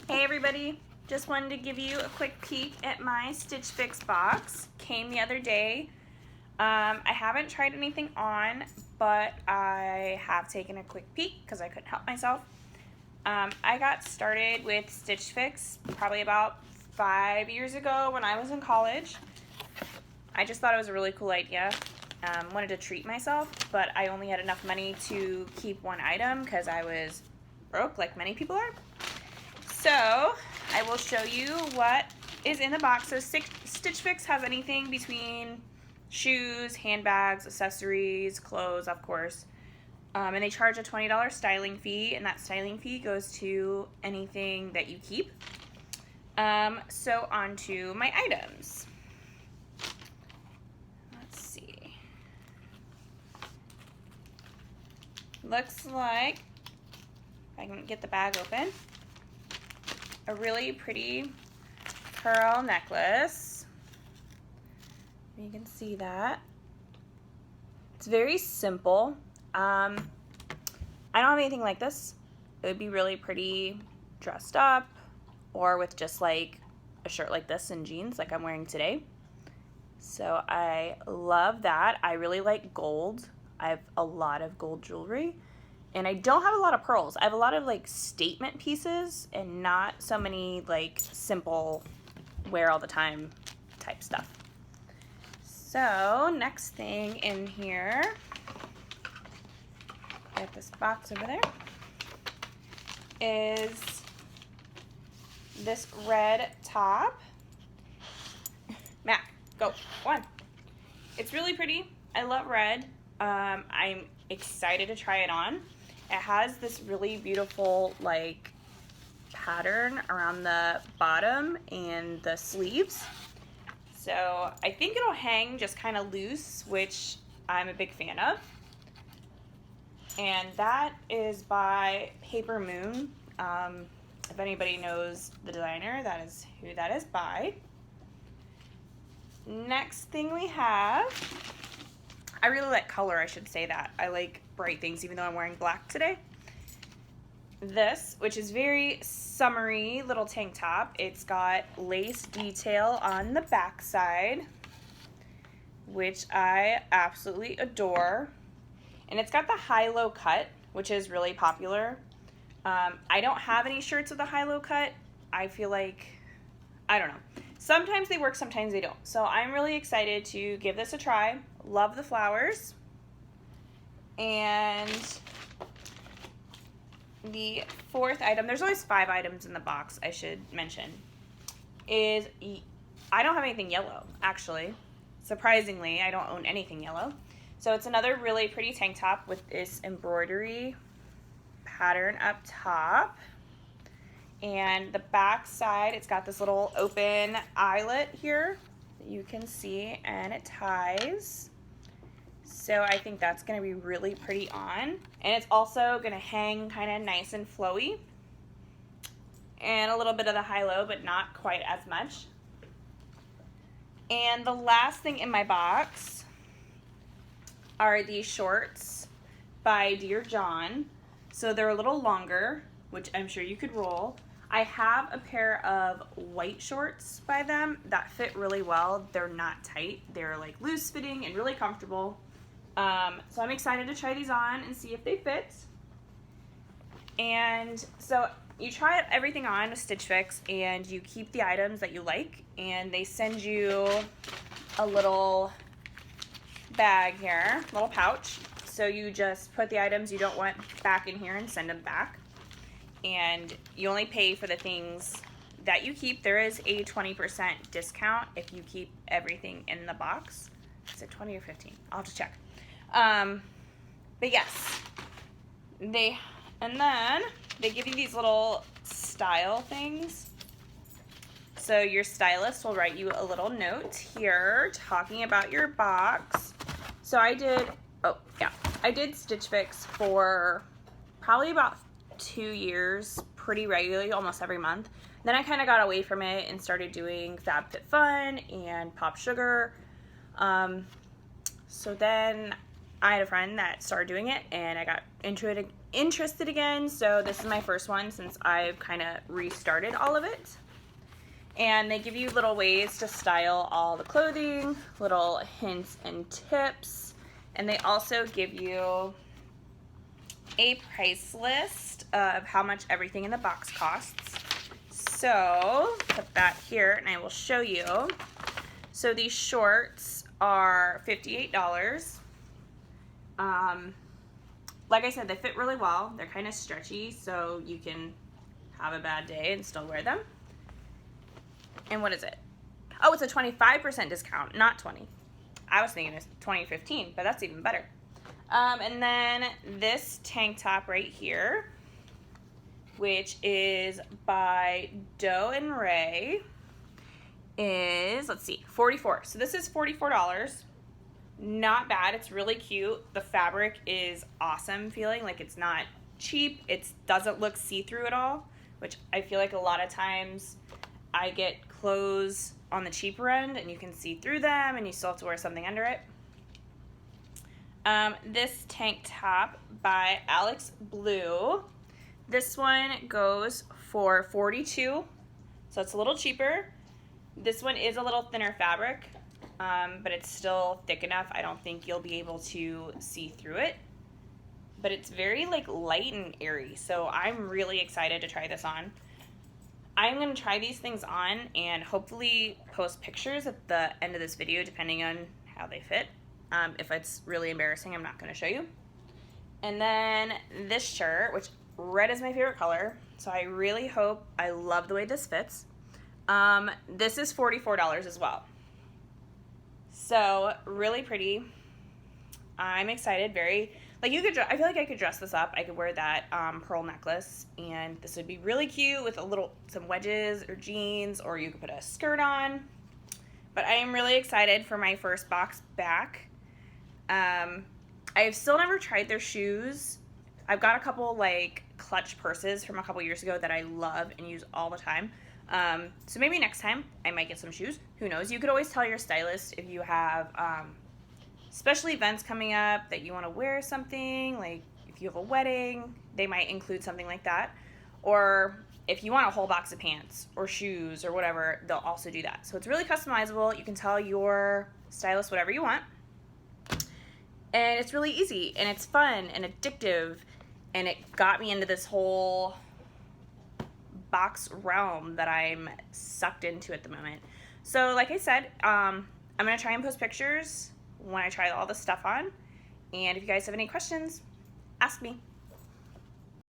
Hey everybody, just wanted to give you a quick peek at my Stitch Fix box. Came the other day. I haven't tried anything on, but I have taken a quick peek because I couldn't help myself. I got started with Stitch Fix probably about 5 years ago when I was in college. I just thought it was a really cool idea. Wanted to treat myself, but I only had enough money to keep one item because I was broke like many people are. So I will show you what is in the box. So Stitch Fix has anything between shoes, handbags, accessories, clothes, of course. And they charge a $20 styling fee, and that styling fee goes to anything that you keep. So on to my items. Let's see. Looks like, if I can get the bag open, a really pretty pearl necklace. You can see that. It's very simple. I don't have anything like this. It would be really pretty dressed up or with just like a shirt like this and jeans like I'm wearing today. So I love that. I really like gold. I have a lot of gold jewelry. And I don't have a lot of pearls. I have a lot of like statement pieces and not so many like simple wear all the time type stuff. So next thing in here, get this box over there, is this red top. Mac, go, one. It's really pretty. I love red. I'm excited to try it on. It has this really beautiful like pattern around the bottom and the sleeves. So I think it'll hang just kind of loose, which I'm a big fan of. And that is by Paper Moon. If anybody knows the designer, that is who that is by. Next thing we have, I really like color, I should say that. I like bright things even though I'm wearing black today. This, which is very summery little tank top. It's got lace detail on the back side, which I absolutely adore. And it's got the high-low cut, which is really popular. I don't have any shirts with a high-low cut. I feel like, I don't know. Sometimes they work, sometimes they don't. So I'm really excited to give this a try. Love the flowers. And the fourth item, there's always 5 items in the box, I should mention, is I don't have anything yellow, actually. Surprisingly, I don't own anything yellow. So it's another really pretty tank top with this embroidery pattern up top. And the back side, it's got this little open eyelet here that you can see, and it ties. So I think that's going to be really pretty on. And it's also going to hang kind of nice and flowy. And a little bit of the high-low, but not quite as much. And the last thing in my box are these shorts by Dear John. So they're a little longer, which I'm sure you could roll. I have a pair of white shorts by them that fit really well. They're not tight. They're like loose fitting and really comfortable. So I'm excited to try these on and see if they fit. And so you try everything on with Stitch Fix and you keep the items that you like, and they send you a little bag here, little pouch. So you just put the items you don't want back in here and send them back. And you only pay for the things that you keep. There is a 20% discount if you keep everything in the box. Is it 20 or 15? I'll have to check. But yes, and then they give you these little style things. So your stylist will write you a little note here talking about your box. So I did Stitch Fix for probably about 2 years pretty regularly, almost every month. Then I kind of got away from it and started doing FabFitFun and Pop Sugar. So then I had a friend that started doing it and I got into it interested again, so this is my first one since I've kind of restarted all of it. And they give you little ways to style all the clothing, little hints and tips, and they also give you a price list of how much everything in the box costs. So put that here and I will show you. So these shorts are $58. Like I said, they fit really well. They're kind of stretchy, so you can have a bad day and still wear them. And what is it? Oh, it's a 25% discount, not 20. I was thinking it's 20-15, but that's even better. And then this tank top right here, which is by Doe and Ray, is, let's see, $44. So this is $44. Not bad. It's really cute. The fabric is awesome feeling. Like, it's not cheap. It doesn't look see-through at all, which I feel like a lot of times I get clothes on the cheaper end and you can see through them and you still have to wear something under it. This tank top by Alex Blue. This one goes for $42, so it's a little cheaper. This one is a little thinner fabric, but it's still thick enough. I don't think you'll be able to see through it, but it's very like light and airy, so I'm really excited to try this on. I'm going to try these things on and hopefully post pictures at the end of this video depending on how they fit. If it's really embarrassing, I'm not going to show you. And then this shirt, which red is my favorite color, so I really hope, I love the way this fits. This is $44 as well. So really pretty. I'm excited, very, like you could, I feel like I could dress this up. I could wear that pearl necklace and this would be really cute with some wedges or jeans, or you could put a skirt on. But I am really excited for my first box back. I've still never tried their shoes. I've got a couple like clutch purses from a couple years ago that I love and use all the time. So maybe next time I might get some shoes. Who knows? You could always tell your stylist if you have special events coming up that you want to wear something, like if you have a wedding, they might include something like that. Or if you want a whole box of pants or shoes or whatever, they'll also do that. So it's really customizable. You can tell your stylist whatever you want. And it's really easy and it's fun and addictive, and it got me into this whole box realm that I'm sucked into at the moment. So like I said, I'm going to try and post pictures when I try all this stuff on. And if you guys have any questions, ask me.